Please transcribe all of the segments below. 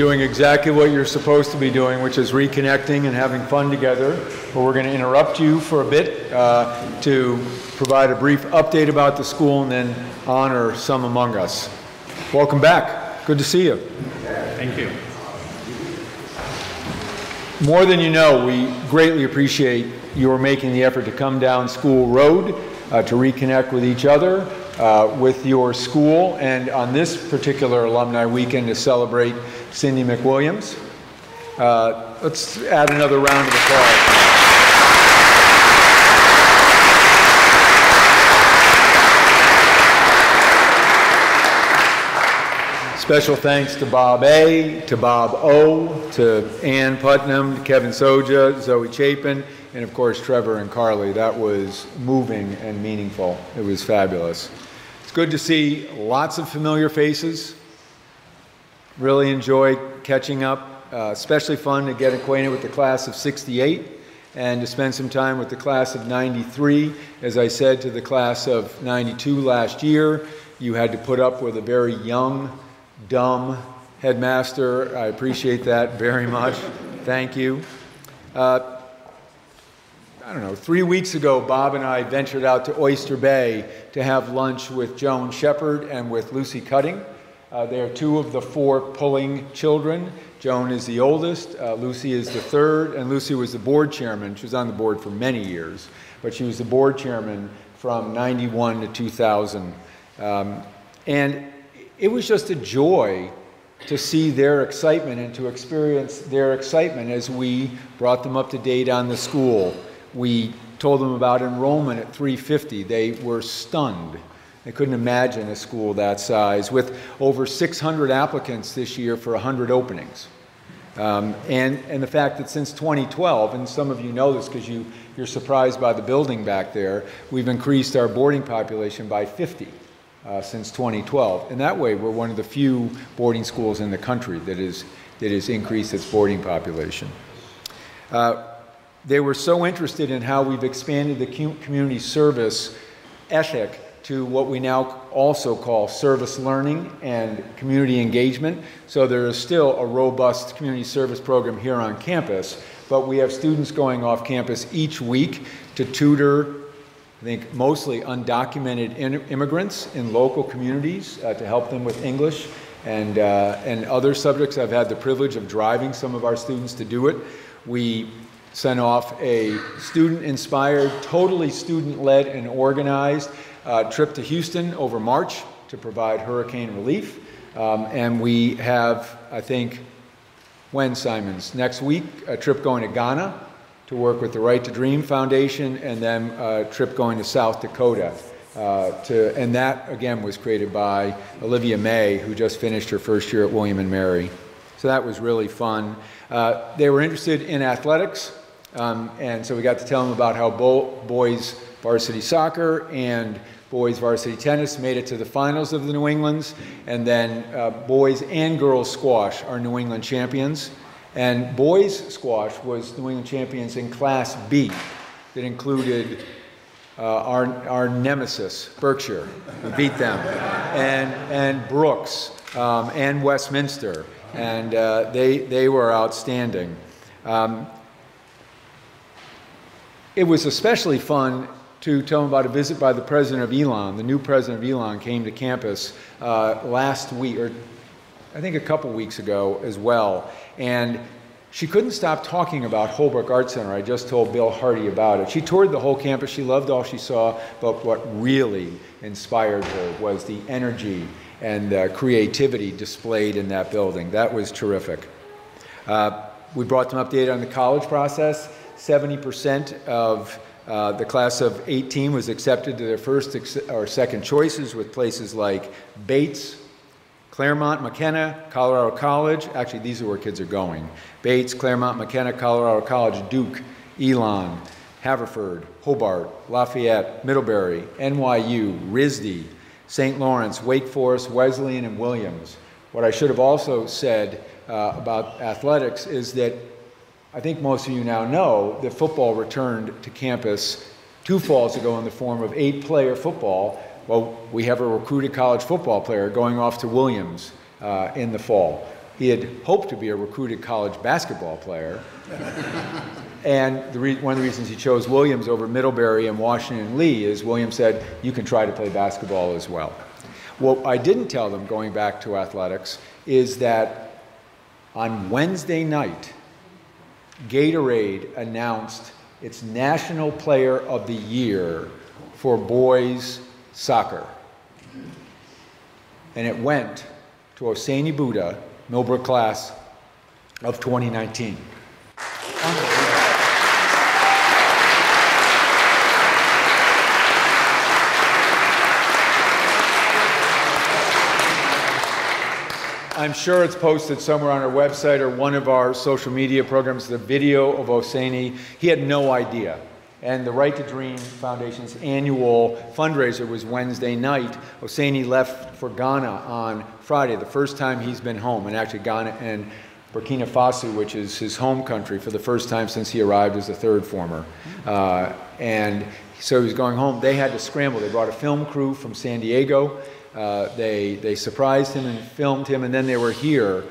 doing exactly what you're supposed to be doing, which is reconnecting and having fun together. But we're going to interrupt you for a bit to provide a brief update about the school and then honor some among us. Welcome back. Good to see you. Thank you. More than you know, we greatly appreciate your making the effort to come down School Road to reconnect with each other, with your school, and on this particular alumni weekend to celebrate Cindy McWilliams. Let's add another round of applause. Special thanks to Bob A., to Bob O., to Ann Putnam, to Kevin Soja, Zoe Chapin, and of course Trevor and Carly. That was moving and meaningful. It was fabulous. It's good to see lots of familiar faces. Really enjoyed catching up. Especially fun to get acquainted with the class of '68 and to spend some time with the class of '93. As I said to the class of '92 last year, you had to put up with a very young, dumb headmaster. I appreciate that very much. Thank you. I don't know, 3 weeks ago, Bob and I ventured out to Oyster Bay to have lunch with Joan Shepard and with Lucy Cutting. They are two of the four pulling children. Joan is the oldest, Lucy is the third, and Lucy was the board chairman. She was on the board for many years, but she was the board chairman from '91 to 2000. And it was just a joy to see their excitement and to experience their excitement as we brought them up to date on the school. We told them about enrollment at 350. They were stunned. They couldn't imagine a school that size with over 600 applicants this year for 100 openings. And the fact that since 2012, and some of you know this because you're surprised by the building back there, we've increased our boarding population by 50 since 2012. And that way, we're one of the few boarding schools in the country that has increased its boarding population. They were so interested in how we've expanded the community service ethic to what we now also call service learning and community engagement. So there is still a robust community service program here on campus, but we have students going off campus each week to tutor, I think, mostly undocumented immigrants in local communities to help them with English and other subjects. I've had the privilege of driving some of our students to do it. We sent off a student-inspired, totally student-led and organized trip to Houston over March to provide hurricane relief. And we have, I think, when, Simons? Next week, a trip going to Ghana to work with the Right to Dream Foundation, and then a trip going to South Dakota. And that, again, was created by Olivia May, who just finished her first year at William & Mary. So that was really fun. They were interested in athletics, and so we got to tell them about how boys varsity soccer and boys varsity tennis made it to the finals of the New Englands, and then boys and girls squash are New England champions. And boys squash was New England champions in Class B that included our nemesis, Berkshire. We beat them. And Brooks and Westminster. And they were outstanding. It was especially fun to tell them about a visit by the president of Elon. The new president of Elon came to campus last week, or I think a couple weeks ago as well. And she couldn't stop talking about Holbrook Art Center. I just told Bill Hardy about it. She toured the whole campus. She loved all she saw, but what really inspired her was the energy and creativity displayed in that building. That was terrific. We brought them updated on the college process. 70% of the class of '18 was accepted to their first or second choices with places like Bates, Claremont, McKenna, Colorado College. Actually, these are where kids are going. Bates, Claremont, McKenna, Colorado College, Duke, Elon, Haverford, Hobart, Lafayette, Middlebury, NYU, RISD, St. Lawrence, Wake Forest, Wesleyan, and Williams. What I should have also said about athletics is that I think most of you now know that football returned to campus 2 falls ago in the form of 8-player football. Well, we have a recruited college football player going off to Williams in the fall. He had hoped to be a recruited college basketball player. And one of the reasons he chose Williams over Middlebury and Washington and Lee is Williams said, you can try to play basketball as well. What I didn't tell them, going back to athletics, is that on Wednesday night, Gatorade announced its National Player of the Year for boys soccer. And it went to Hosseini Buddha, Millbrook class of 2019. I'm sure it's posted somewhere on our website or one of our social media programs, the video of Hosseini. He had no idea. And the Right to Dream Foundation's annual fundraiser was Wednesday night. Hosseini left for Ghana on Friday, the first time he's been home, and actually Ghana and Burkina Faso, which is his home country, for the first time since he arrived as a third former. And so he was going home. They had to scramble. They brought a film crew from San Diego. They surprised him and filmed him, and then they were here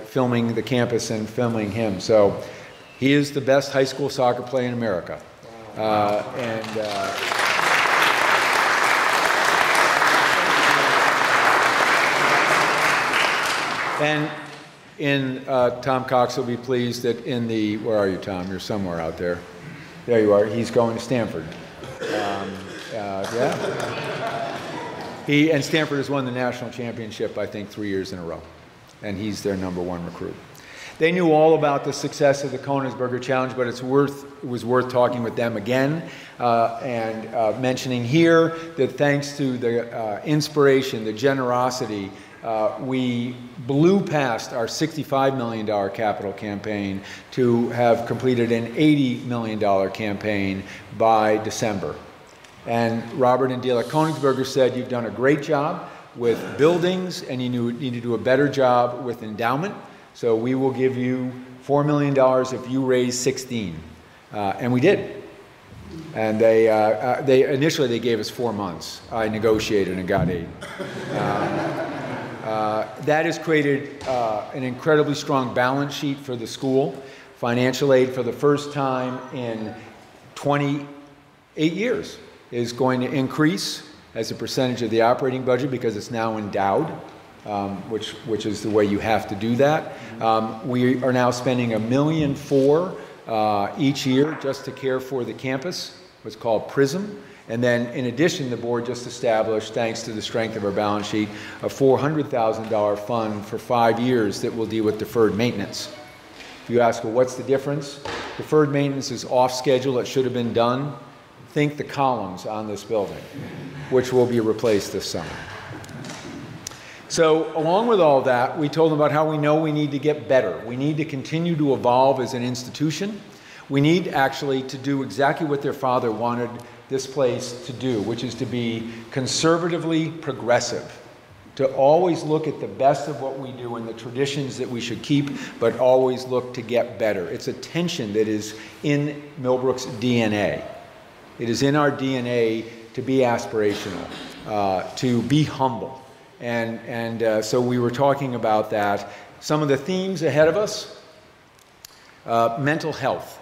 filming the campus and filming him. So he is the best high school soccer player in America. And Tom Cox will be pleased that in the, where are you, Tom? You're somewhere out there. There you are. He's going to Stanford. And Stanford has won the national championship, I think, 3 years in a row. And he's their #1 recruit. They knew all about the success of the Konigsberger Challenge, but it was worth talking with them again and mentioning here that thanks to the inspiration, the generosity, we blew past our $65 million capital campaign to have completed an $80 million campaign by December. And Robert and Dela Konigsberger said, you've done a great job with buildings and you need to do a better job with endowment. So we will give you $4 million if you raise 16. And we did. And initially they gave us 4 months. I negotiated and got 8. That has created an incredibly strong balance sheet for the school. Financial aid for the first time in 28 years is going to increase as a percentage of the operating budget because it's now endowed, which is the way you have to do that. We are now spending $1.4 million each year just to care for the campus, what's called PRISM. And then in addition, the board just established, thanks to the strength of our balance sheet, a $400,000 fund for 5 years that will deal with deferred maintenance. If you ask, well, what's the difference? Deferred maintenance is off schedule, it should have been done. Think the columns on this building, which will be replaced this summer. So along with all that, we told them about how we know we need to get better. We need to continue to evolve as an institution. We need actually to do exactly what their father wanted this place to do, which is to be conservatively progressive, to always look at the best of what we do and the traditions that we should keep, but always look to get better. It's a tension that is in Millbrook's DNA. It is in our DNA to be aspirational, to be humble. And so we were talking about that. Some of the themes ahead of us, mental health.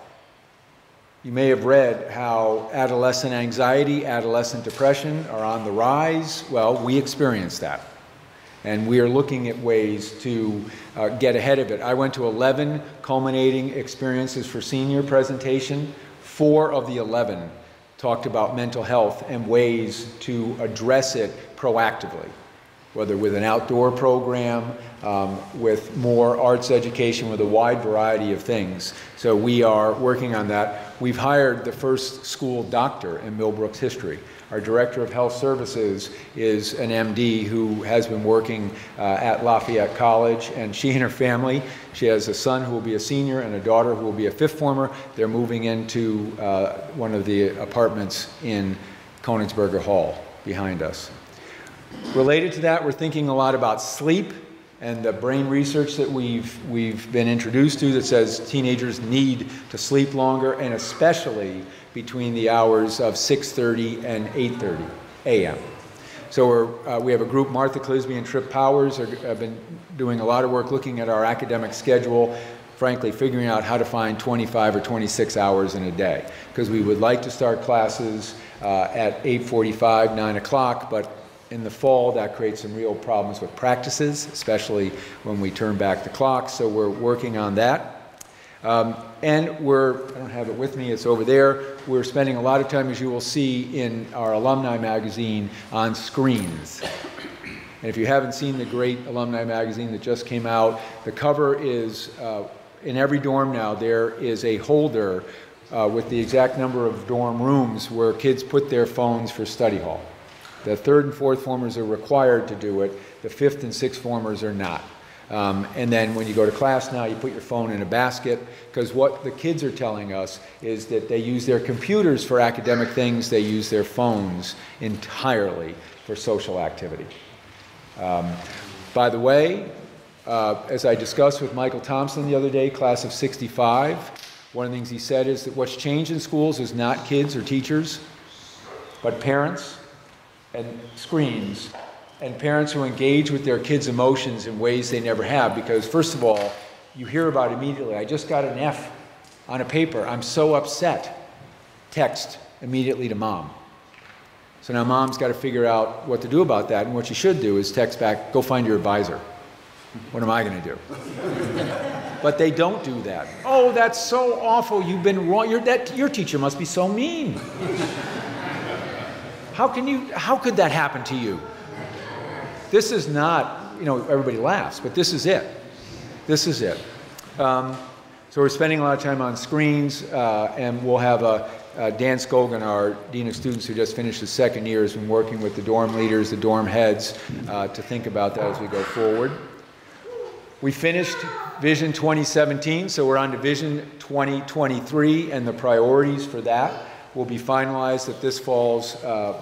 You may have read how adolescent anxiety, adolescent depression are on the rise. Well, we experience that. And we are looking at ways to get ahead of it. I went to 11 culminating experiences for senior presentation. 4 of the 11 talked about mental health and ways to address it proactively, whether with an outdoor program, with more arts education, with a wide variety of things. So we are working on that. We've hired the first school doctor in Millbrook's history. Our director of health services is an MD who has been working at Lafayette College, and she and her family, she has a son who will be a senior and a daughter who will be a 5th former. They're moving into one of the apartments in Konigsberger Hall behind us. Related to that, we're thinking a lot about sleep and the brain research that we've been introduced to that says teenagers need to sleep longer, and especially between the hours of 6:30 and 8:30 a.m. So we have a group, Martha Clisby and Trip Powers have been doing a lot of work looking at our academic schedule, frankly figuring out how to find 25 or 26 hours in a day, because we would like to start classes at 8:45, 9 o'clock, but in the fall that creates some real problems with practices, especially when we turn back the clock, so we're working on that. And I don't have it with me, it's over there, we're spending a lot of time, as you will see in our Alumni magazine, on screens. And if you haven't seen the great Alumni magazine that just came out, the cover is, in every dorm now, there is a holder with the exact number of dorm rooms where kids put their phones for study hall. The 3rd and 4th formers are required to do it, the 5th and 6th formers are not. And then when you go to class now, you put your phone in a basket, because what the kids are telling us is that they use their computers for academic things, they use their phones entirely for social activity. By the way, as I discussed with Michael Thompson the other day, class of '65, one of the things he said is that what's changed in schools is not kids or teachers, but parents and screens, and parents who engage with their kids' emotions in ways they never have. Because first of all, you hear about immediately, I just got an F on a paper, I'm so upset. Text immediately to mom. So now mom's got to figure out what to do about that, and what you should do is text back, go find your advisor. What am I going to do? But they don't do that. Oh, that's so awful, you've been wrong, your teacher must be so mean. How could that happen to you? This is not, everybody laughs, but this is it. This is it. So we're spending a lot of time on screens, and we'll have Dan Skolgan, our Dean of Students who just finished his 2nd year, has been working with the dorm leaders, the dorm heads, to think about that as we go forward. We finished Vision 2017, so we're on to Vision 2023, and the priorities for that will be finalized at this fall's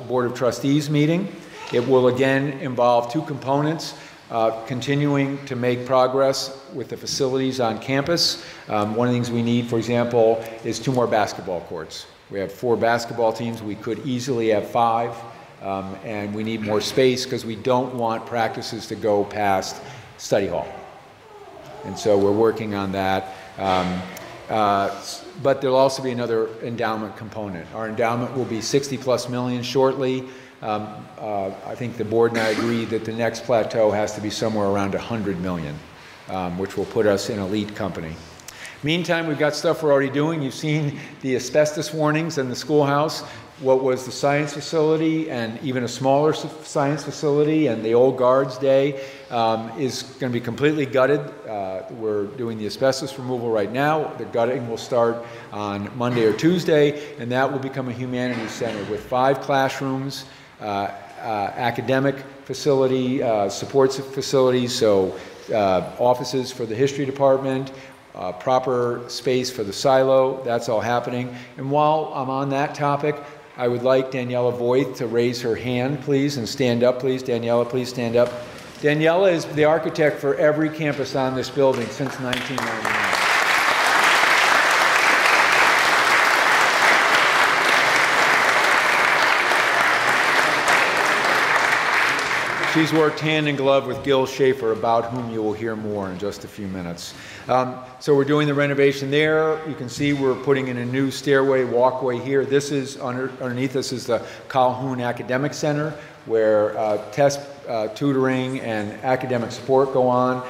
Board of Trustees meeting. It will again involve 2 components, continuing to make progress with the facilities on campus. One of the things we need, for example, is 2 more basketball courts. We have 4 basketball teams, we could easily have 5, and we need more space because we don't want practices to go past study hall. And so we're working on that. But there'll also be another endowment component. Our endowment will be $60+ million shortly. I think the board and I agree that the next plateau has to be somewhere around $100 million, which will put us in elite company. Meantime, we've got stuff we're already doing. You've seen the asbestos warnings in the schoolhouse. What was the science facility and even a smaller science facility and the old guards day is going to be completely gutted. We're doing the asbestos removal right now. The gutting will start on Monday or Tuesday, and that will become a humanities center with 5 classrooms, academic facility, support facilities, so offices for the history department, proper space for the silo. That's all happening. And while I'm on that topic, I would like Daniela Voigt to raise her hand, please, and stand up, please. Daniela, please stand up. Daniela is the architect for every campus on this building since 1999. She's worked hand in glove with Gil Schaefer, about whom you will hear more in just a few minutes. So we're doing the renovation there. You can see we're putting in a new stairway, walkway here. This is, underneath us is the Calhoun Academic Center, where test tutoring and academic support go on.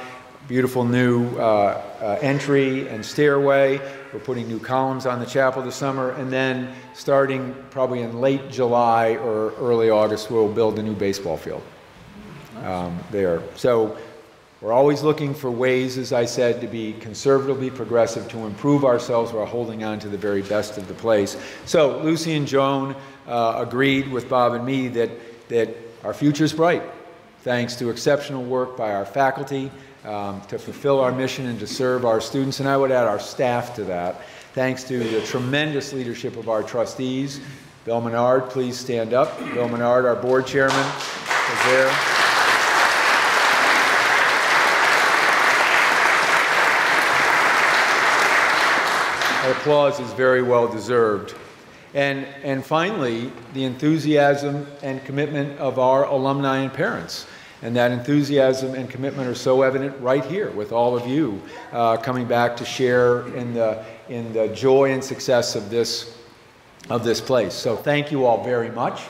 Beautiful new entry and stairway. We're putting new columns on the chapel this summer, and then starting probably in late July or early August, we'll build a new baseball field. There. So we're always looking for ways, as I said, to be conservatively progressive, to improve ourselves while holding on to the very best of the place. So Lucy and Joan agreed with Bob and me that our future's bright, thanks to exceptional work by our faculty to fulfill our mission and to serve our students, and I would add our staff to that, thanks to the tremendous leadership of our trustees. Bill Menard, please stand up. Bill Menard, our board chairman, is there. Our applause is very well deserved. And finally, the enthusiasm and commitment of our alumni and parents. And that enthusiasm and commitment are so evident right here with all of you coming back to share in the joy and success of this place. So thank you all very much.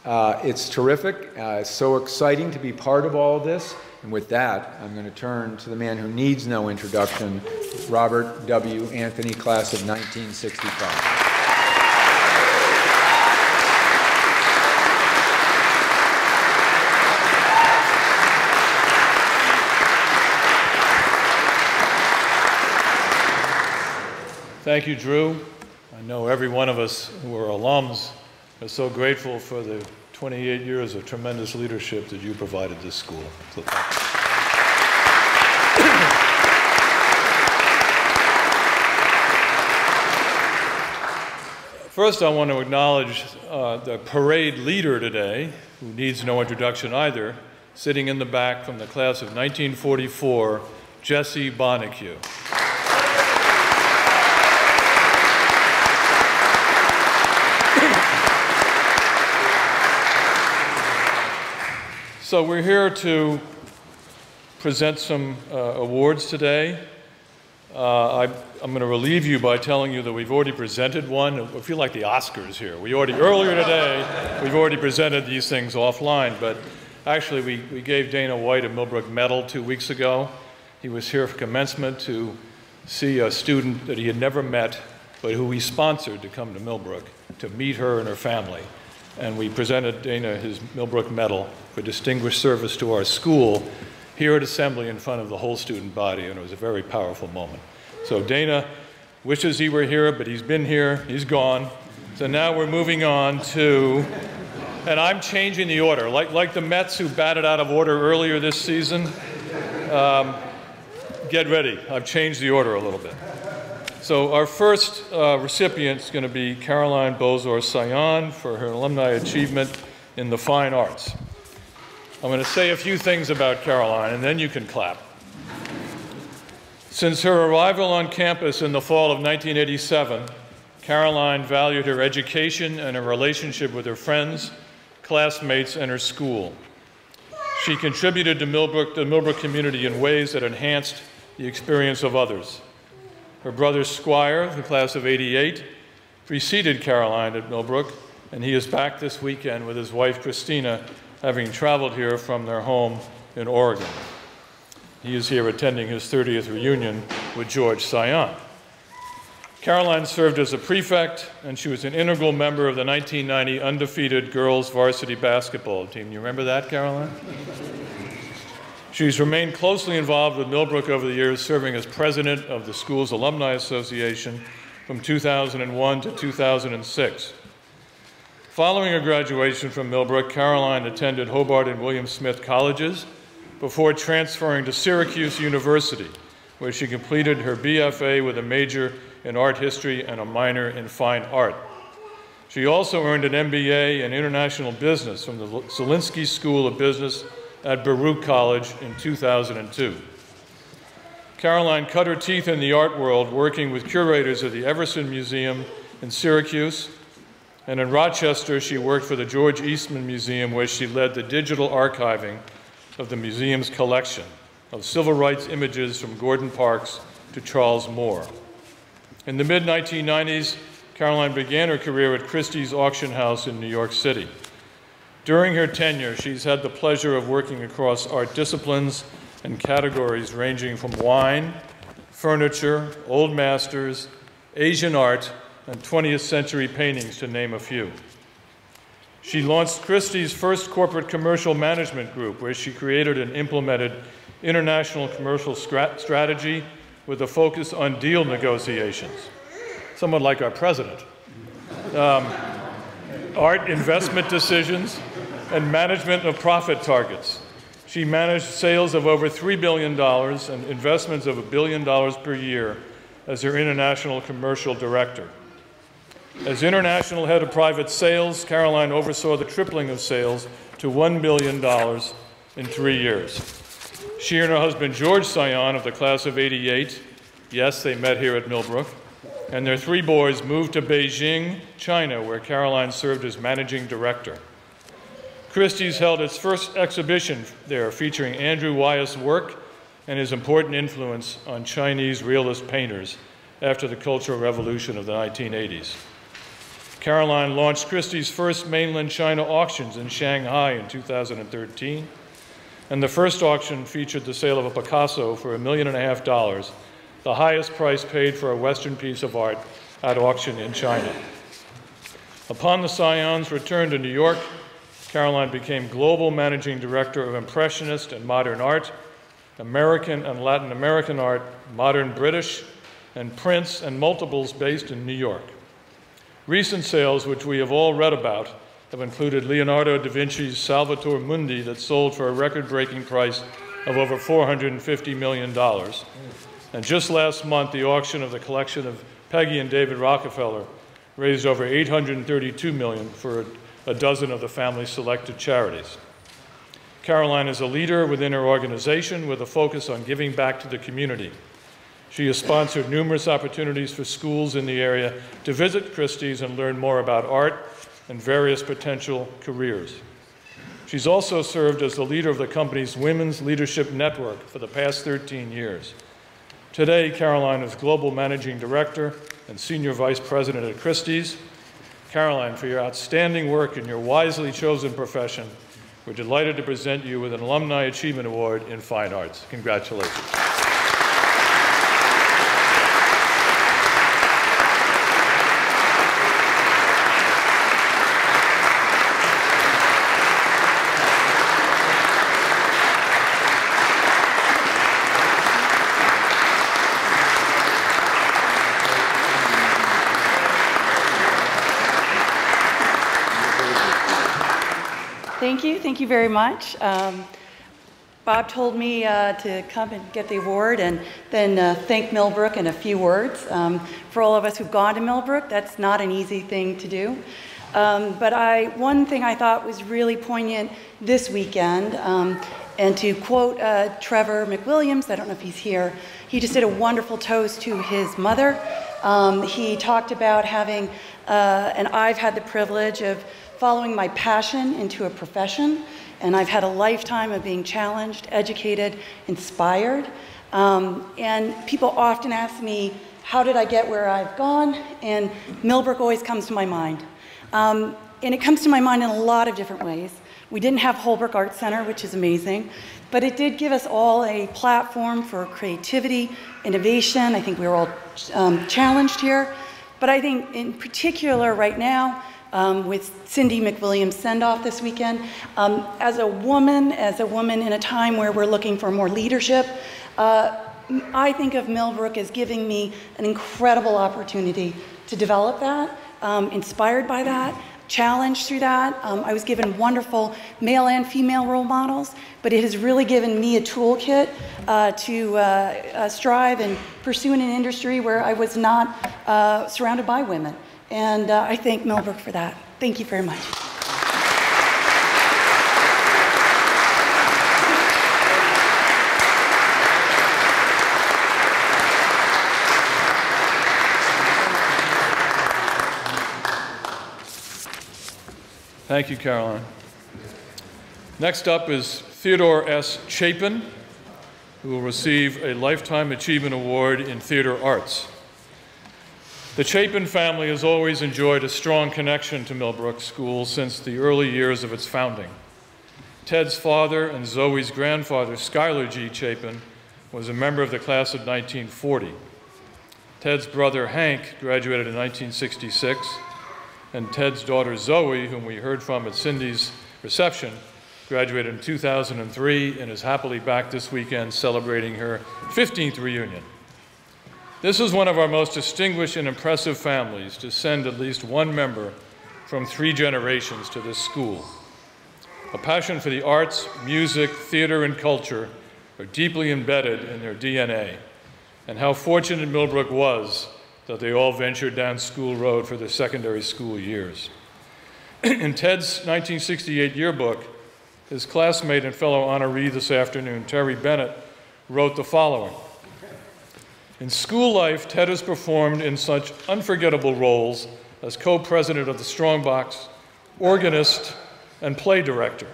It's terrific. It's so exciting to be part of all of this. And with that, I'm going to turn to the man who needs no introduction, Robert W. Anthony, class of 1965. Thank you, Drew. I know every one of us who are alums are so grateful for the 28 years of tremendous leadership that you provided this school. So thank you. First, I want to acknowledge the parade leader today, who needs no introduction either, sitting in the back from the class of 1944, Jesse Bonnecue. So we're here to present some awards today. I'm going to relieve you by telling you that we've already presented one. I feel like the Oscars here. Earlier today, we've already presented these things offline, but actually we gave Dana White a Millbrook medal 2 weeks ago. He was here for commencement to see a student that he had never met, but who he sponsored to come to Millbrook to meet her and her family. And we presented Dana his Millbrook Medal for distinguished service to our school here at Assembly in front of the whole student body, and it was a very powerful moment. So Dana wishes he were here, but he's been here, he's gone. So now we're moving on to, and I'm changing the order, like the Mets who batted out of order earlier this season. Get ready, I've changed the order a little bit. So our first recipient is going to be Caroline Bozor-Sayan for her alumni achievement in the fine arts. I'm going to say a few things about Caroline, and then you can clap. Since her arrival on campus in the fall of 1987, Caroline valued her education and her relationship with her friends, classmates, and her school. She contributed to the Millbrook community in ways that enhanced the experience of others. Her brother Squire, the class of '88, preceded Caroline at Millbrook, and he is back this weekend with his wife Christina, having traveled here from their home in Oregon. He is here attending his 30th reunion with George Sayan. Caroline served as a prefect, and she was an integral member of the 1990 undefeated girls varsity basketball team. You remember that, Caroline? She's remained closely involved with Millbrook over the years, serving as president of the school's Alumni Association from 2001 to 2006. Following her graduation from Millbrook, Caroline attended Hobart and William Smith colleges before transferring to Syracuse University, where she completed her BFA with a major in art history and a minor in fine art. She also earned an MBA in international business from the Zelinsky School of Business at Baruch College in 2002. Caroline cut her teeth in the art world working with curators of the Everson Museum in Syracuse, and in Rochester she worked for the George Eastman Museum, where she led the digital archiving of the museum's collection of civil rights images from Gordon Parks to Charles Moore. In the mid-1990s, Caroline began her career at Christie's Auction House in New York City. During her tenure, she's had the pleasure of working across art disciplines and categories ranging from wine, furniture, old masters, Asian art, and 20th century paintings, to name a few. She launched Christie's first corporate commercial management group, where she created and implemented international commercial strategy with a focus on deal negotiations, somewhat like our president. Art investment decisions, and management of profit targets. She managed sales of over $3 billion and investments of $1 billion per year as her international commercial director. As international head of private sales, Caroline oversaw the tripling of sales to $1 billion in 3 years. She and her husband George Sayan of the class of '88, yes, they met here at Millbrook, and their 3 boys moved to Beijing, China, where Caroline served as managing director. Christie's held its first exhibition there featuring Andrew Wyeth's work and his important influence on Chinese realist painters after the Cultural Revolution of the 1980s. Caroline launched Christie's first mainland China auctions in Shanghai in 2013, and the first auction featured the sale of a Picasso for $1.5 million, the highest price paid for a Western piece of art at auction in China. Upon the Scion's return to New York, Caroline became global managing director of Impressionist and Modern Art, American and Latin American art, Modern British, and prints and multiples based in New York. Recent sales, which we have all read about, have included Leonardo da Vinci's Salvator Mundi that sold for a record-breaking price of over $450 million. And just last month, the auction of the collection of Peggy and David Rockefeller raised over $832 million for a dozen of the family's selected charities. Caroline is a leader within her organization with a focus on giving back to the community. She has sponsored numerous opportunities for schools in the area to visit Christie's and learn more about art and various potential careers. She's also served as the leader of the company's Women's Leadership Network for the past 13 years. Today, Caroline is Global Managing Director and Senior Vice President at Christie's. Caroline, for your outstanding work in your wisely chosen profession, we're delighted to present you with an Alumni Achievement Award in Fine Arts. Congratulations. Thank you very much. Bob told me to come and get the award and then thank Millbrook in a few words. For all of us who've gone to Millbrook, that's not an easy thing to do. But one thing I thought was really poignant this weekend, and to quote Trevor McWilliams, I don't know if he's here, he just did a wonderful toast to his mother. He talked about having, and I've had the privilege of following my passion into a profession, and I've had a lifetime of being challenged, educated, inspired. And people often ask me, how did I get where I've gone? And Millbrook always comes to my mind. And it comes to my mind in a lot of different ways. We didn't have Holbrook Art Center, which is amazing, but it did give us all a platform for creativity, innovation. I think we were all challenged here. But I think in particular right now, with Cindy McWilliams' send-off this weekend, as a woman in a time where we're looking for more leadership, I think of Millbrook as giving me an incredible opportunity to develop that, inspired by that, challenged through that. I was given wonderful male and female role models, but it has really given me a toolkit to strive and pursue in an industry where I was not surrounded by women. And I thank Millbrook for that. Thank you very much. Thank you, Caroline. Next up is Theodore S Chapin, who will receive a Lifetime Achievement Award in Theater Arts. The Chapin family has always enjoyed a strong connection to Millbrook School since the early years of its founding. Ted's father and Zoe's grandfather, Schuyler G. Chapin, was a member of the class of 1940. Ted's brother, Hank, graduated in 1966, and Ted's daughter, Zoe, whom we heard from at Cindy's reception, graduated in 2003 and is happily back this weekend celebrating her 15th reunion. This is one of our most distinguished and impressive families to send at least one member from 3 generations to this school. A passion for the arts, music, theater, and culture are deeply embedded in their DNA, and how fortunate Millbrook was that they all ventured down School Road for their secondary school years. In Ted's 1968 yearbook, his classmate and fellow honoree this afternoon, Terry Bennett, wrote the following. In school life, Ted has performed in such unforgettable roles as co-president of the Strongbox, organist, and play director.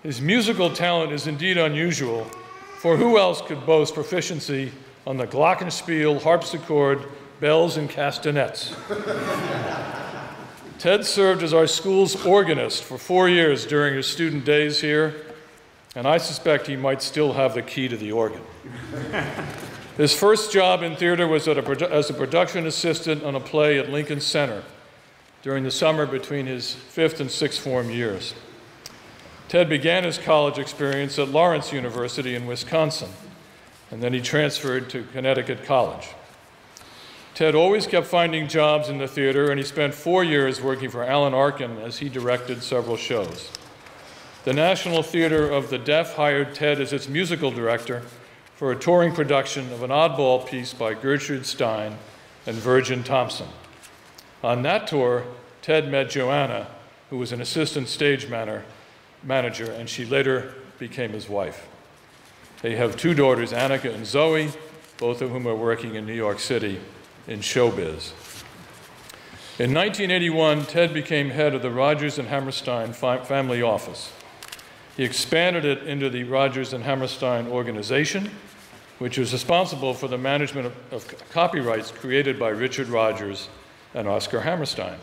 His musical talent is indeed unusual, for who else could boast proficiency on the glockenspiel, harpsichord, bells, and castanets? Ted served as our school's organist for 4 years during his student days here, and I suspect he might still have the key to the organ. His first job in theater was as a production assistant on a play at Lincoln Center during the summer between his 5th and 6th form years. Ted began his college experience at Lawrence University in Wisconsin, and then he transferred to Connecticut College. Ted always kept finding jobs in the theater, and he spent 4 years working for Alan Arkin as he directed several shows. The National Theater of the Deaf hired Ted as its musical director for a touring production of an oddball piece by Gertrude Stein and Virgin Thompson. On that tour, Ted met Joanna, who was an assistant stage manager, and she later became his wife. They have 2 daughters, Annika and Zoe, both of whom are working in New York City in showbiz. In 1981, Ted became head of the Rodgers and Hammerstein family office. He expanded it into the Rodgers and Hammerstein organization, which was responsible for the management of copyrights created by Richard Rodgers and Oscar Hammerstein.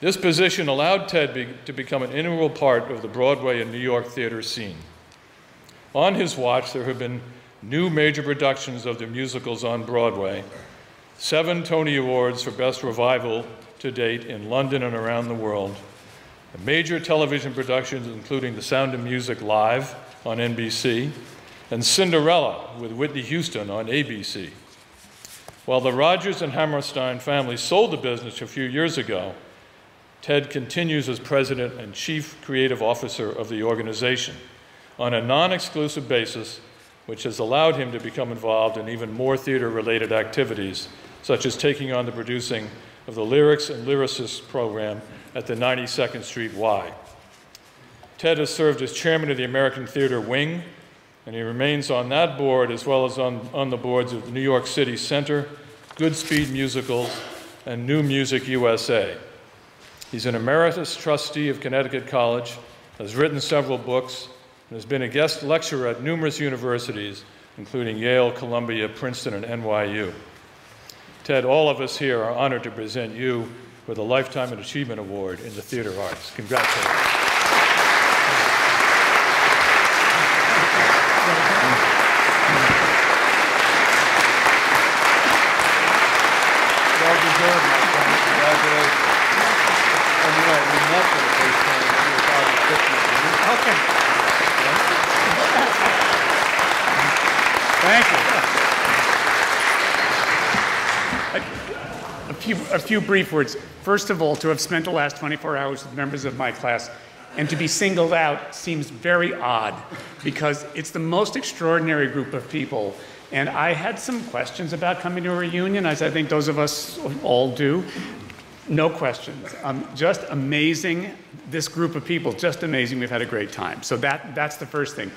This position allowed Ted to become an integral part of the Broadway and New York theater scene. On his watch, there have been new major productions of the musicals on Broadway, 7 Tony Awards for Best Revival to date in London and around the world, major television productions including The Sound of Music Live on NBC, and Cinderella with Whitney Houston on ABC. While the Rodgers and Hammerstein family sold the business a few years ago, Ted continues as president and chief creative officer of the organization on a non-exclusive basis, which has allowed him to become involved in even more theater-related activities, such as taking on the producing of the Lyrics and Lyricists program at the 92nd Street Y. Ted has served as chairman of the American Theater Wing, and he remains on that board as well as on the boards of the New York City Center, Goodspeed Musicals, and New Music USA. He's an emeritus trustee of Connecticut College, has written several books, and has been a guest lecturer at numerous universities, including Yale, Columbia, Princeton, and NYU. Ted, all of us here are honored to present you with a Lifetime Achievement Award in the theater arts. Congratulations. Well-deserved, my friend. Congratulations. And you know, we met for the first time when you were probably 50 years old. Okay. Thank you. A few brief words. First of all, to have spent the last 24 hours with members of my class and to be singled out seems very odd because it's the most extraordinary group of people. And I had some questions about coming to a reunion, as I think those of us all do. No questions. Just amazing. This group of people, just amazing. We've had a great time. So that's the first thing.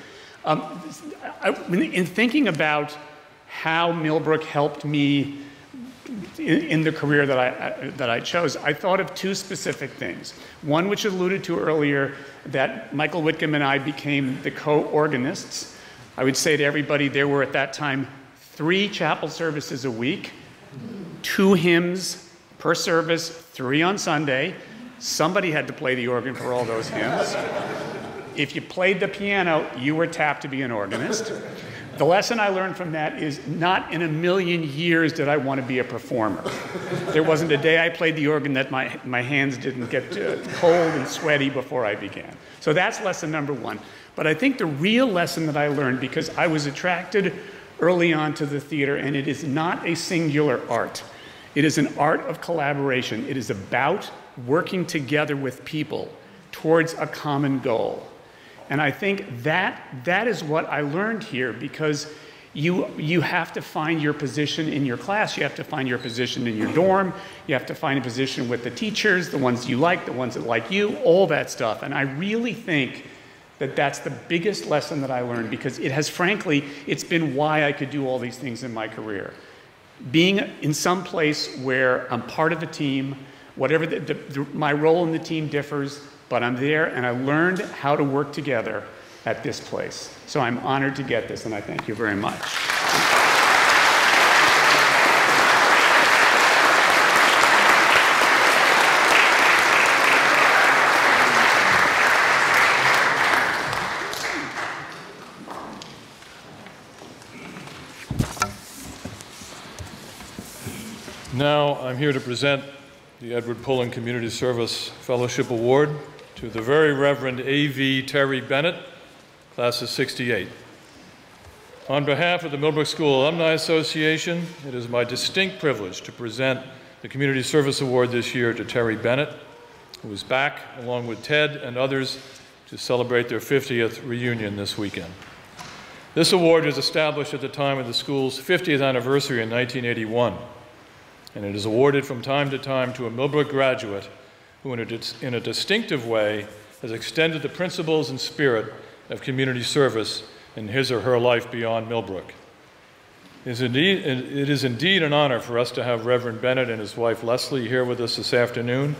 In thinking about how Millbrook helped me in the career that I chose, I thought of 2 specific things. One, which alluded to earlier, that Michael Whitcomb and I became the co-organists. I would say to everybody, there were at that time 3 chapel services a week, 2 hymns per service, 3 on Sunday. Somebody had to play the organ for all those hymns. If you played the piano, you were tapped to be an organist. The lesson I learned from that is not in a million years did I want to be a performer. There wasn't a day I played the organ that my hands didn't get cold and sweaty before I began. So that's lesson number 1. But I think the real lesson that I learned, because I was attracted early on to the theater, and it is not a singular art. It is an art of collaboration. It is about working together with people towards a common goal. And I think that is what I learned here, because you have to find your position in your class, you have to find your position in your dorm, you have to find a position with the teachers, the ones you like, the ones that like you, all that stuff. And I really think that's the biggest lesson that I learned, because it has, frankly, it's been why I could do all these things in my career. Being in some place where I'm part of a team, whatever my role in the team differs, but I'm there and I learned how to work together at this place. So I'm honored to get this, and I thank you very much. Now I'm here to present the Edward Pullen Community Service Fellowship Award to the Very Reverend A.V. Terry Bennett, class of '68. On behalf of the Millbrook School Alumni Association, it is my distinct privilege to present the Community Service Award this year to Terry Bennett, who is back, along with Ted and others, to celebrate their 50th reunion this weekend. This award was established at the time of the school's 50th anniversary in 1981. And it is awarded from time to time to a Millbrook graduate who, in a distinctive way, has extended the principles and spirit of community service in his or her life beyond Millbrook. It is indeed an honor for us to have Reverend Bennett and his wife Leslie here with us this afternoon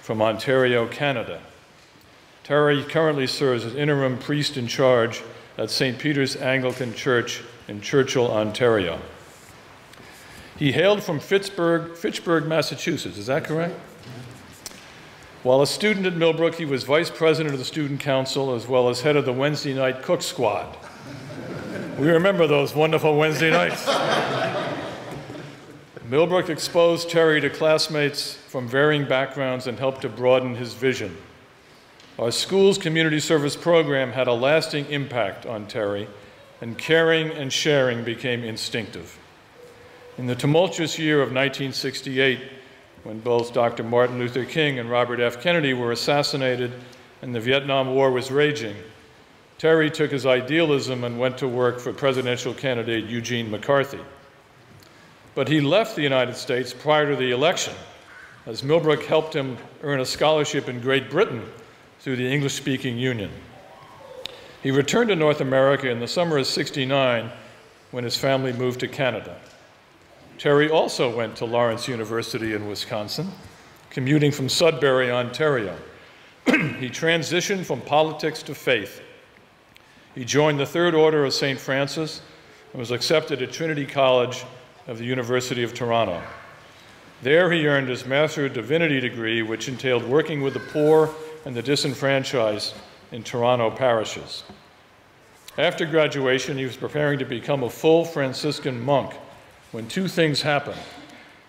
from Ontario, Canada. Terry currently serves as interim priest in charge at St. Peter's Anglican Church in Churchill, Ontario. He hailed from Fitchburg, Massachusetts, is that correct? While a student at Millbrook, he was vice president of the student council as well as head of the Wednesday night cook squad. We remember those wonderful Wednesday nights. Millbrook exposed Terry to classmates from varying backgrounds and helped to broaden his vision. Our school's community service program had a lasting impact on Terry, and caring and sharing became instinctive. In the tumultuous year of 1968, when both Dr. Martin Luther King and Robert F. Kennedy were assassinated and the Vietnam War was raging, Terry took his idealism and went to work for presidential candidate Eugene McCarthy. But he left the United States prior to the election, as Millbrook helped him earn a scholarship in Great Britain through the English-speaking Union. He returned to North America in the summer of '69 when his family moved to Canada. Terry also went to Lawrence University in Wisconsin, commuting from Sudbury, Ontario. He transitioned from politics to faith. He joined the Third Order of St. Francis and was accepted at Trinity College of the University of Toronto. There he earned his Master of Divinity degree, which entailed working with the poor and the disenfranchised in Toronto parishes. After graduation, he was preparing to become a full Franciscan monk when two things happened.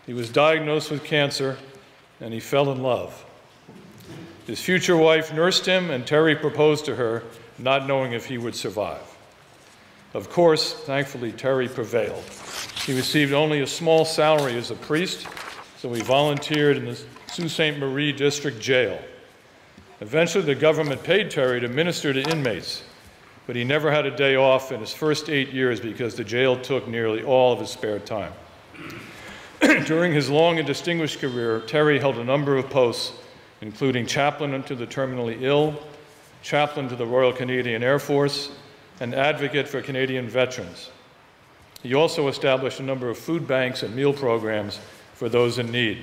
He was diagnosed with cancer, and he fell in love. His future wife nursed him, and Terry proposed to her, not knowing if he would survive. Of course, thankfully, Terry prevailed. He received only a small salary as a priest, so he volunteered in the Sault Ste. Marie District Jail. Eventually, the government paid Terry to minister to inmates, but he never had a day off in his first 8 years because the jail took nearly all of his spare time. During his long and distinguished career, Terry held a number of posts, including chaplain to the terminally ill, chaplain to the Royal Canadian Air Force, and advocate for Canadian veterans. He also established a number of food banks and meal programs for those in need.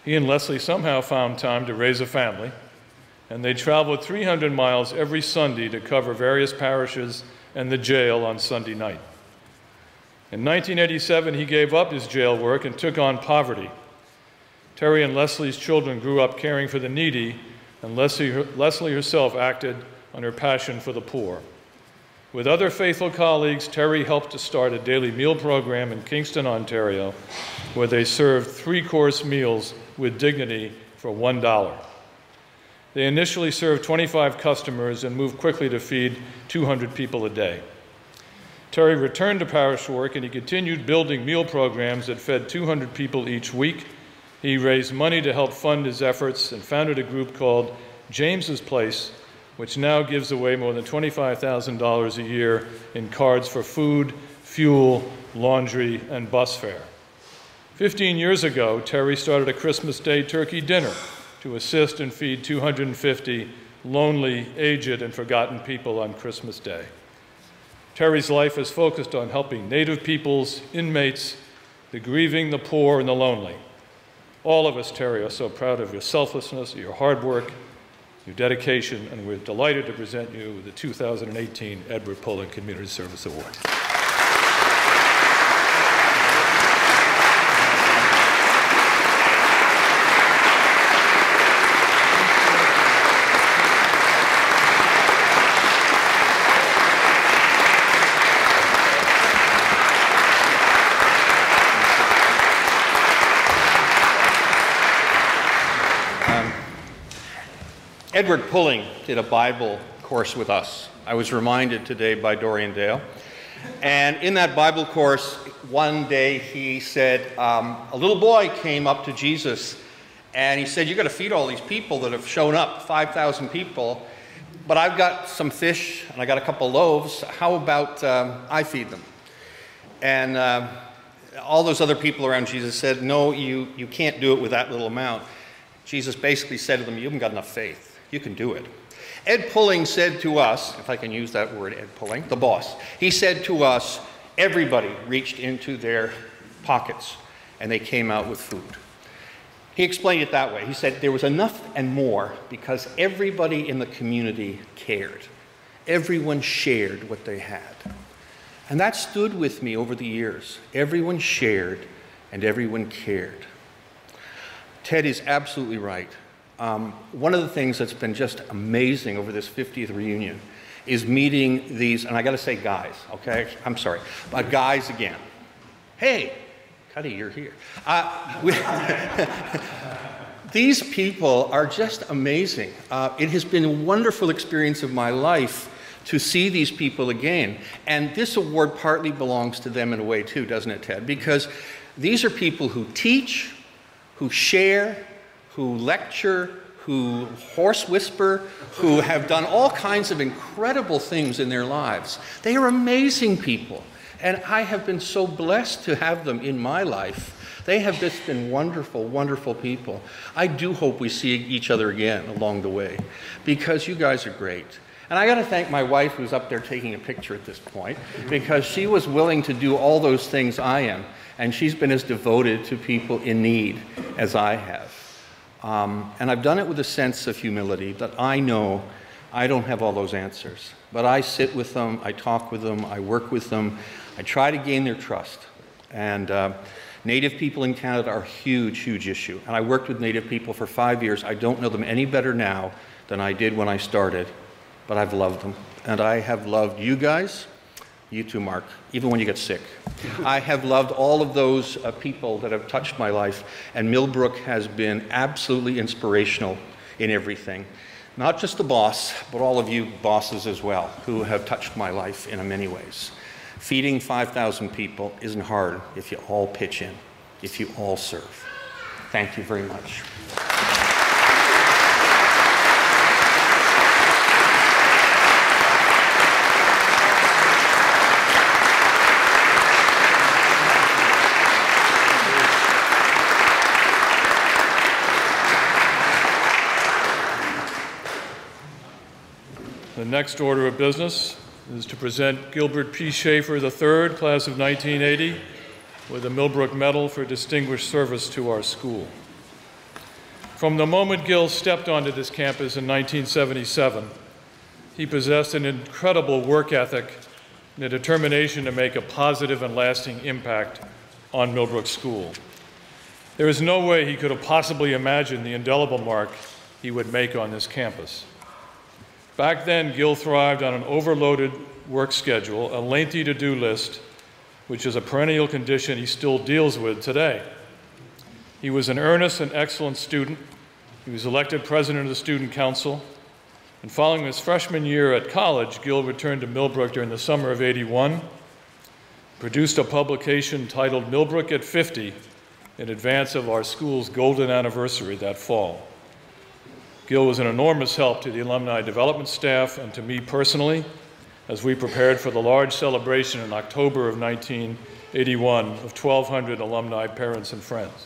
He and Leslie somehow found time to raise a family, and they traveled 300 miles every Sunday to cover various parishes and the jail on Sunday night. In 1987, he gave up his jail work and took on poverty. Terry and Leslie's children grew up caring for the needy, and Leslie herself acted on her passion for the poor. With other faithful colleagues, Terry helped to start a daily meal program in Kingston, Ontario, where they served 3-course meals with dignity for $1. They initially served 25 customers and moved quickly to feed 200 people a day. Terry returned to parish work, and he continued building meal programs that fed 200 people each week. He raised money to help fund his efforts and founded a group called James's Place, which now gives away more than $25,000 a year in cards for food, fuel, laundry, and bus fare. 15 years ago, Terry started a Christmas Day turkey dinner to assist and feed 250 lonely, aged, and forgotten people on Christmas Day. Terry's life is focused on helping Native peoples, inmates, the grieving, the poor, and the lonely. All of us, Terry, are so proud of your selflessness, your hard work, your dedication, and we're delighted to present you with the 2018 Edward Pulling Community Service Award. Edward Pulling did a Bible course with us. I was reminded today by Dorian Dale. And in that Bible course, one day he said, a little boy came up to Jesus and he said, "You've got to feed all these people that have shown up, 5,000 people, but I've got some fish and I got a couple loaves. How about I feed them?" And all those other people around Jesus said, "No, you can't do it with that little amount." Jesus basically said to them, "You haven't got enough faith. You can do it." Ed Pulling said to us, if I can use that word, Ed Pulling, the boss, he said to us, everybody reached into their pockets and they came out with food. He explained it that way. He said there was enough and more because everybody in the community cared. Everyone shared what they had. And that stood with me over the years. Everyone shared and everyone cared. Ted is absolutely right. One of the things that's been just amazing over this 50th reunion is meeting these, and I got to say guys, okay? I'm sorry, but guys again. Hey, Cuddy, you're here. These people are just amazing. It has been a wonderful experience of my life to see these people again. And this award partly belongs to them in a way too, doesn't it, Ted? Because these are people who teach, who share, who lecture, who horse whisper, who have done all kinds of incredible things in their lives. They are amazing people, and I have been so blessed to have them in my life. They have just been wonderful, wonderful people. I do hope we see each other again along the way, because you guys are great. And I got to thank my wife, who's up there taking a picture at this point, because she was willing to do all those things I am, and she's been as devoted to people in need as I have. And I've done it with a sense of humility that I know I don't have all those answers. But I sit with them, I talk with them, I work with them, I try to gain their trust. And Native people in Canada are a huge, huge issue. And I worked with Native people for 5 years. I don't know them any better now than I did when I started, but I've loved them. And I have loved you guys. You too, Mark, even when you get sick. I have loved all of those people that have touched my life, and Millbrook has been absolutely inspirational in everything. Not just the boss, but all of you bosses as well, who have touched my life in many ways. Feeding 5,000 people isn't hard if you all pitch in, if you all serve. Thank you very much. The next order of business is to present Gilbert P. Schaefer III, class of 1980, with a Millbrook Medal for distinguished service to our school. From the moment Gil stepped onto this campus in 1977, he possessed an incredible work ethic and a determination to make a positive and lasting impact on Millbrook School. There is no way he could have possibly imagined the indelible mark he would make on this campus. Back then, Gil thrived on an overloaded work schedule, a lengthy to-do list, which is a perennial condition he still deals with today. He was an earnest and excellent student. He was elected president of the Student Council. And following his freshman year at college, Gil returned to Millbrook during the summer of '81, produced a publication titled Millbrook at 50 in advance of our school's golden anniversary that fall. Gil was an enormous help to the alumni development staff and to me personally as we prepared for the large celebration in October of 1981 of 1,200 alumni, parents, and friends.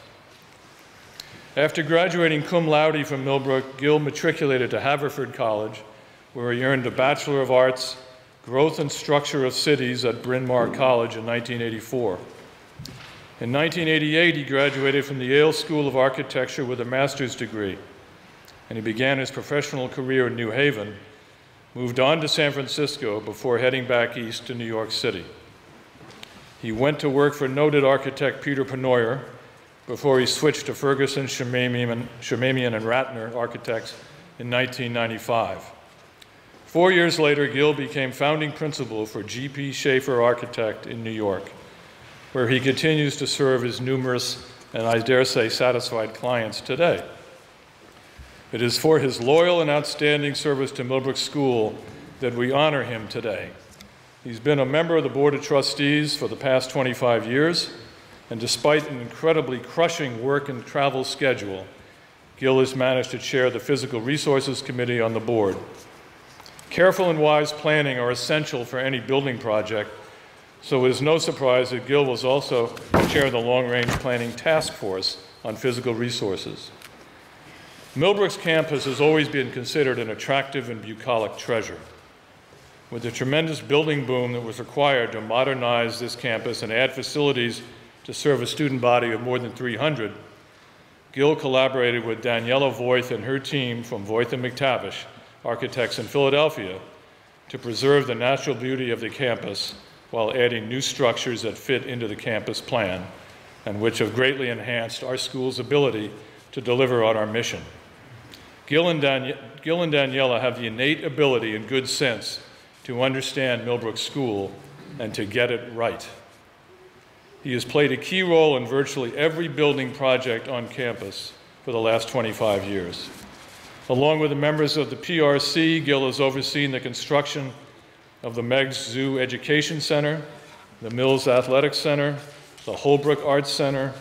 After graduating cum laude from Millbrook, Gil matriculated to Haverford College, where he earned a Bachelor of Arts, Growth and Structure of Cities at Bryn Mawr College in 1984. In 1988, he graduated from the Yale School of Architecture with a master's degree, and he began his professional career in New Haven, moved on to San Francisco before heading back east to New York City. He went to work for noted architect Peter Penoyer before he switched to Ferguson, Shamamian, and Ratner Architects in 1995. 4 years later, Gil became founding principal for G.P. Schaefer Architect in New York, where he continues to serve his numerous and, I dare say, satisfied clients today. It is for his loyal and outstanding service to Millbrook School that we honor him today. He's been a member of the Board of Trustees for the past 25 years, and despite an incredibly crushing work and travel schedule, Gil has managed to chair the Physical Resources Committee on the board. Careful and wise planning are essential for any building project, so it is no surprise that Gil was also chair of the Long Range Planning Task Force on Physical Resources. Millbrook's campus has always been considered an attractive and bucolic treasure. With the tremendous building boom that was required to modernize this campus and add facilities to serve a student body of more than 300, Gil collaborated with Daniela Voith and her team from Voith and McTavish Architects in Philadelphia to preserve the natural beauty of the campus while adding new structures that fit into the campus plan and which have greatly enhanced our school's ability to deliver on our mission. Gil and Daniela have the innate ability and good sense to understand Millbrook School and to get it right. He has played a key role in virtually every building project on campus for the last 25 years. Along with the members of the PRC, Gil has overseen the construction of the Meggs Zoo Education Center, the Mills Athletic Center, the Holbrook Arts Center,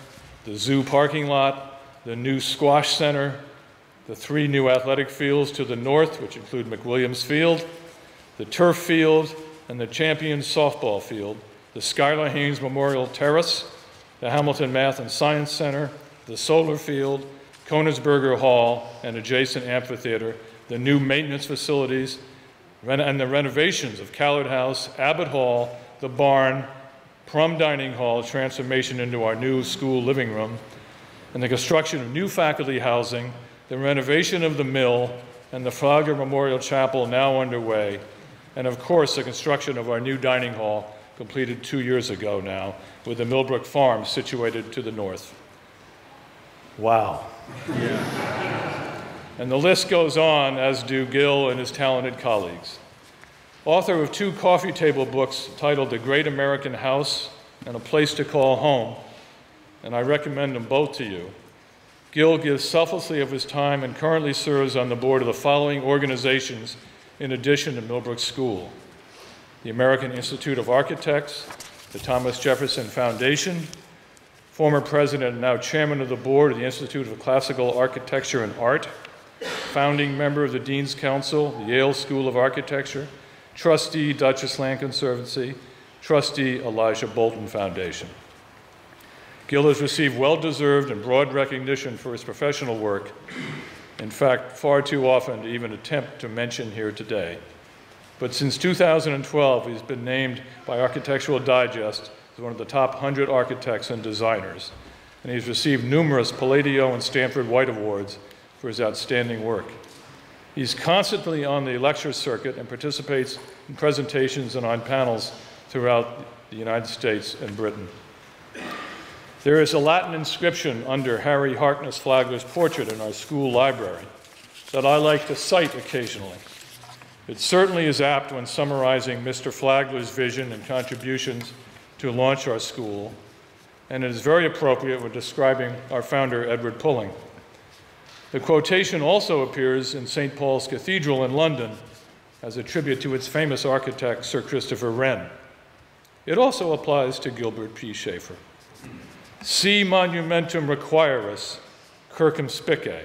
the zoo parking lot, the new Squash Center, the 3 new athletic fields to the north, which include McWilliams Field, the turf field, and the Champions softball field, the Skylar Haynes Memorial Terrace, the Hamilton Math and Science Center, the solar field, Koenigsberger Hall, and adjacent amphitheater, the new maintenance facilities, and the renovations of Callard House, Abbott Hall, the barn, Prum Dining Hall, transformation into our new school living room, and the construction of new faculty housing, the renovation of the mill, and the Flagler Memorial Chapel now underway, and of course the construction of our new dining hall completed 2 years ago now, with the Millbrook Farm situated to the north. Wow. Yeah. And the list goes on, as do Gil and his talented colleagues. Author of 2 coffee table books titled The Great American House and A Place to Call Home, and I recommend them both to you. Gil gives selflessly of his time and currently serves on the board of the following organizations in addition to Millbrook School: the American Institute of Architects, the Thomas Jefferson Foundation, former president and now chairman of the board of the Institute of Classical Architecture and Art, founding member of the Dean's Council, the Yale School of Architecture, trustee Duchess Land Conservancy, trustee Elijah Bolton Foundation. Gil has received well-deserved and broad recognition for his professional work, in fact, far too often to even attempt to mention here today. But since 2012, he's been named by Architectural Digest as one of the top 100 architects and designers, and he's received numerous Palladio and Stanford White Awards for his outstanding work. He's constantly on the lecture circuit and participates in presentations and on panels throughout the United States and Britain. There is a Latin inscription under Harry Harkness Flagler's portrait in our school library that I like to cite occasionally. It certainly is apt when summarizing Mr. Flagler's vision and contributions to launch our school, and it is very appropriate when describing our founder, Edward Pulling. The quotation also appears in St. Paul's Cathedral in London as a tribute to its famous architect, Sir Christopher Wren. It also applies to Gilbert P. Schaefer. Si monumentum requiris, circumspice.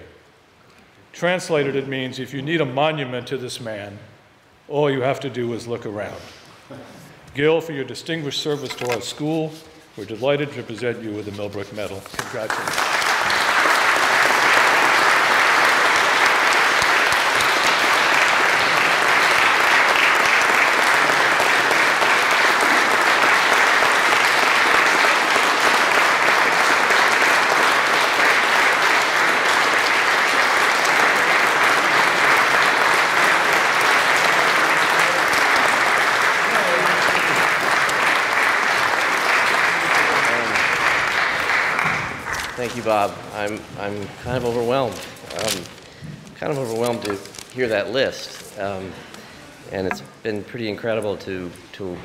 Translated, it means if you need a monument to this man, all you have to do is look around. Gil, for your distinguished service to our school, we're delighted to present you with the Millbrook Medal. Congratulations. Thank you, Bob. I'm kind of overwhelmed. Kind of overwhelmed to hear that list. And it's been pretty incredible to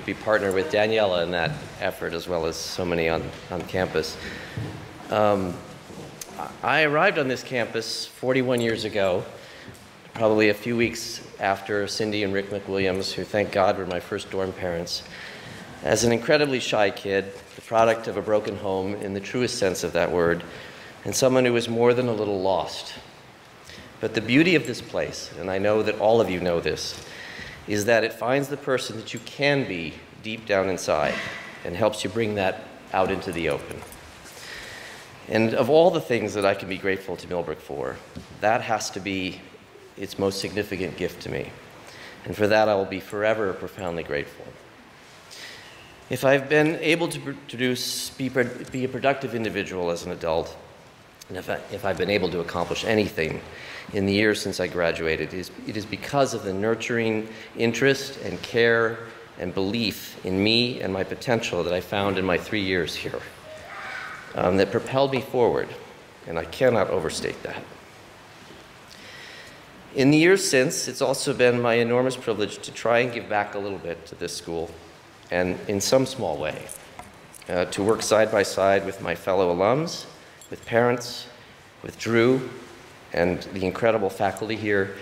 be partnered with Daniela in that effort, as well as so many on campus. I arrived on this campus 41 years ago, probably a few weeks after Cindy and Rick McWilliams, who, thank God, were my first dorm parents, as an incredibly shy kid, the product of a broken home in the truest sense of that word, and someone who was more than a little lost. But the beauty of this place, and I know that all of you know this, is that it finds the person that you can be deep down inside and helps you bring that out into the open. And of all the things that I can be grateful to Millbrook for, that has to be its most significant gift to me. And for that, I will be forever profoundly grateful. If I've been able to be a productive individual as an adult, and if I've been able to accomplish anything in the years since I graduated, it is because of the nurturing interest and care and belief in me and my potential that I found in my 3 years here, that propelled me forward, and I cannot overstate that. In the years since, it's also been my enormous privilege to try and give back a little bit to this school, and in some small way, to work side by side with my fellow alums, with parents, with Drew, and the incredible faculty here,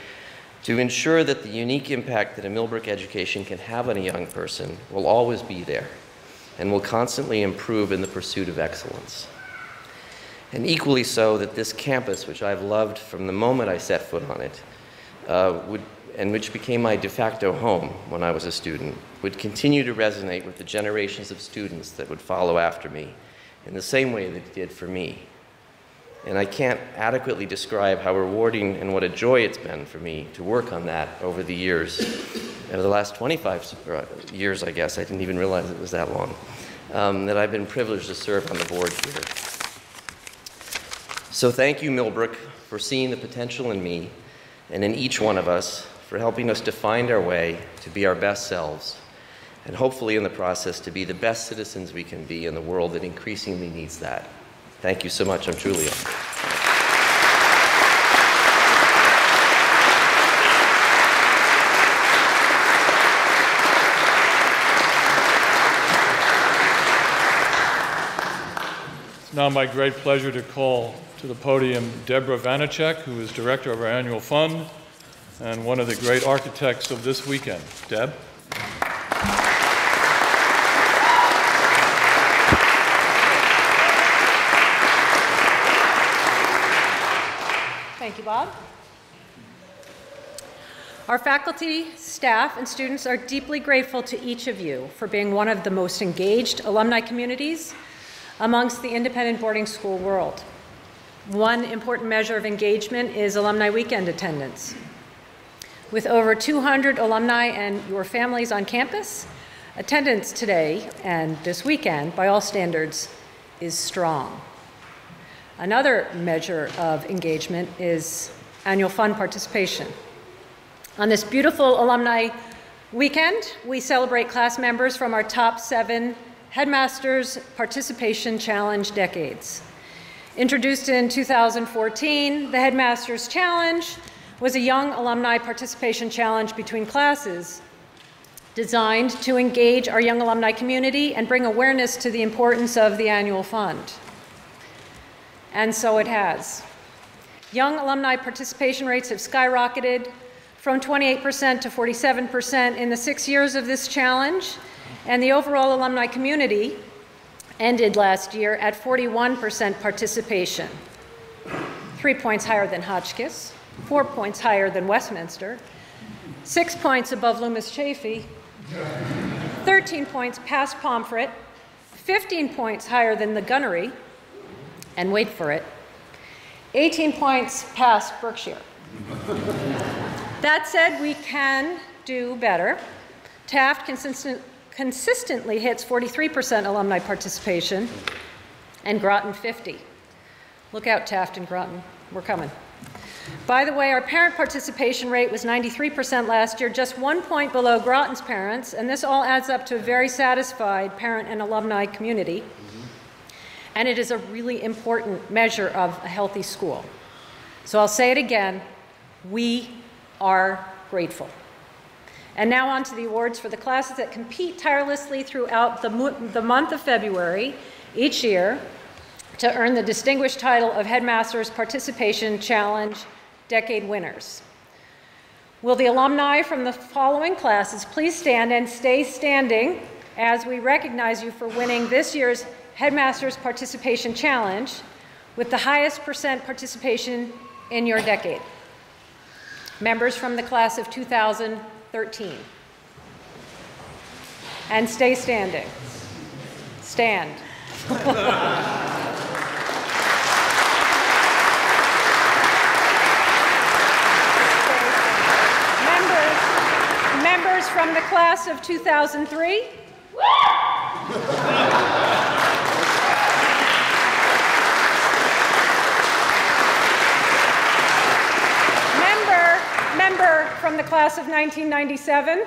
to ensure that the unique impact that a Millbrook education can have on a young person will always be there and will constantly improve in the pursuit of excellence. And equally so, that this campus, which I've loved from the moment I set foot on it, and which became my de facto home when I was a student, would continue to resonate with the generations of students that would follow after me in the same way that it did for me. And I can't adequately describe how rewarding and what a joy it's been for me to work on that over the years. Over the last 25 years, I guess, I didn't even realize it was that long, that I've been privileged to serve on the board here. So thank you, Millbrook, for seeing the potential in me and in each one of us, for helping us to find our way to be our best selves, and hopefully in the process to be the best citizens we can be in the world that increasingly needs that. Thank you so much. I'm truly honored. It's now my great pleasure to call to the podium Deborah Vanacek, who is director of our annual fund and one of the great architects of this weekend. Deb? Thank you, Bob. Our faculty, staff, and students are deeply grateful to each of you for being one of the most engaged alumni communities amongst the independent boarding school world. One important measure of engagement is alumni weekend attendance. With over 200 alumni and your families on campus, attendance today and this weekend, by all standards, is strong. Another measure of engagement is annual fund participation. On this beautiful alumni weekend, we celebrate class members from our top 7 Headmasters Participation Challenge decades. Introduced in 2014, the Headmasters Challenge was a young alumni participation challenge between classes designed to engage our young alumni community and bring awareness to the importance of the annual fund. And so it has. Young alumni participation rates have skyrocketed from 28% to 47% in the 6 years of this challenge, and the overall alumni community ended last year at 41% participation, 3 points higher than Hotchkiss, 4 points higher than Westminster, 6 points above Loomis Chaffee, 13 points past Pomfret, 15 points higher than the Gunnery, and wait for it, 18 points past Berkshire. That said, we can do better. Taft consistently hits 43% alumni participation, and Groton 50. Look out, Taft and Groton, we're coming. By the way, our parent participation rate was 93% last year, just 1 point below Groton's parents, and this all adds up to a very satisfied parent and alumni community. and it is a really important measure of a healthy school. So I'll say it again, we are grateful. And now on to the awards for the classes that compete tirelessly throughout the month of February each year to earn the distinguished title of Headmaster's Participation Challenge Decade Winners. Will the alumni from the following classes please stand and stay standing as we recognize you for winning this year's Headmaster's Participation Challenge with the highest % participation in your decade. Members from the class of 2013. And stay standing. Stand. Members from the class of 2003. Member from the class of 1997.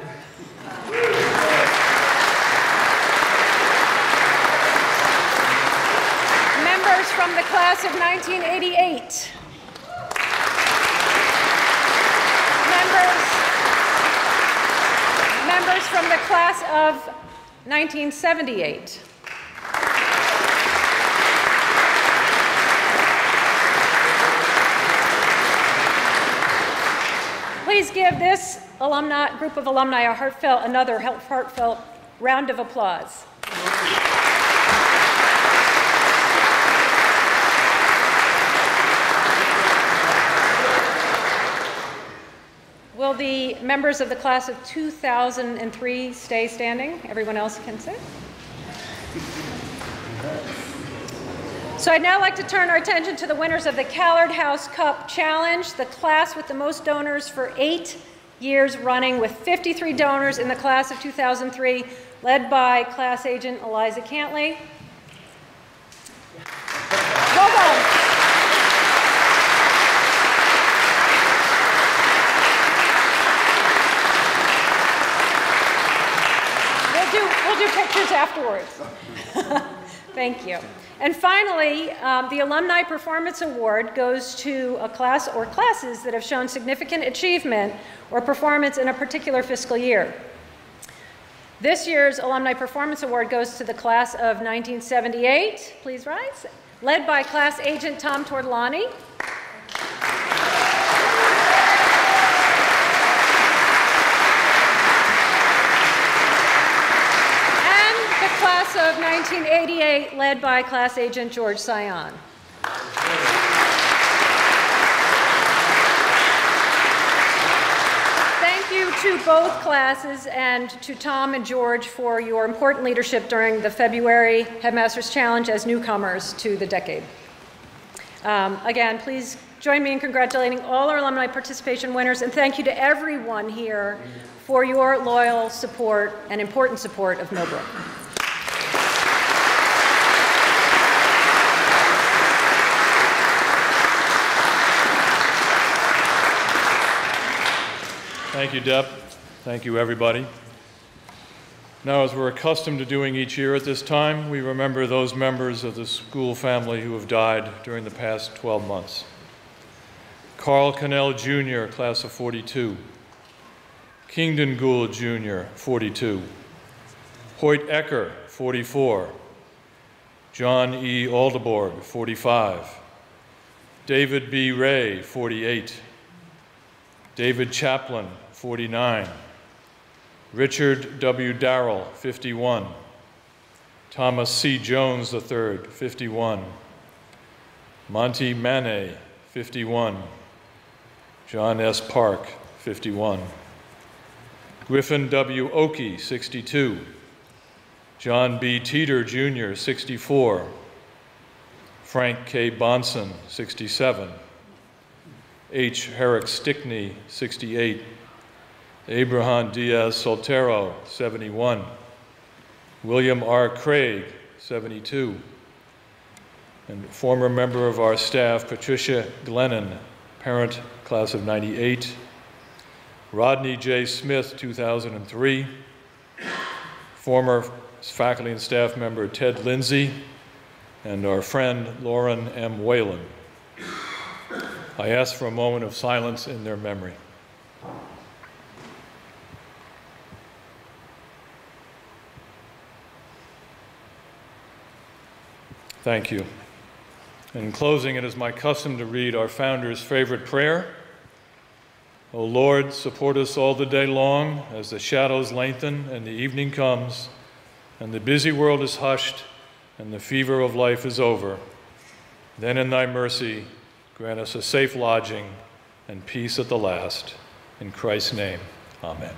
Members from the class of 1988. Members from the class of 1978. Please give this group of alumni another heartfelt round of applause. Will the members of the class of 2003 stay standing? Everyone else can sit. So I'd now like to turn our attention to the winners of the Callard House Cup Challenge, the class with the most donors for 8 years running, with 53 donors in the class of 2003, led by class agent Eliza Cantley. Welcome. We'll do pictures afterwards. Thank you. And finally, the Alumni Performance Award goes to a class or classes that have shown significant achievement or performance in a particular fiscal year. This year's Alumni Performance Award goes to the class of 1978. Please rise. Led by class agent Tom Tortolani. Class of 1988, led by class agent George Sion. Thank you to both classes and to Tom and George for your important leadership during the February Headmasters Challenge as newcomers to the decade. Again, please join me in congratulating all our alumni participation winners, and thank you to everyone here for your loyal support and important support of Millbrook. Thank you, Deb. Thank you, everybody. Now, as we're accustomed to doing each year at this time, we remember those members of the school family who have died during the past 12 months. Carl Cannell Jr., class of 42. Kingdon Gould Jr., 42. Hoyt Ecker, 44. John E. Aldeborg, 45. David B. Ray, 48. David Chaplin, 49. Richard W. Darrell, 51. Thomas C. Jones III, 51. Monty Manet, 51. John S. Park, 51. Griffin W. Oakey, 62. John B. Teeter Jr., 64. Frank K. Bonson, 67. H. Herrick Stickney, 68. Abraham Diaz Soltero, 71. William R. Craig, 72. And former member of our staff, Patricia Glennon, parent, class of 98. Rodney J. Smith, 2003. Former faculty and staff member Ted Lindsay. and our friend Lauren M. Whalen. I ask for a moment of silence in their memory. Thank you. In closing, it is my custom to read our founder's favorite prayer. O Lord, support us all the day long as the shadows lengthen and the evening comes, and the busy world is hushed and the fever of life is over. Then in thy mercy, grant us a safe lodging and peace at the last. In Christ's name, amen.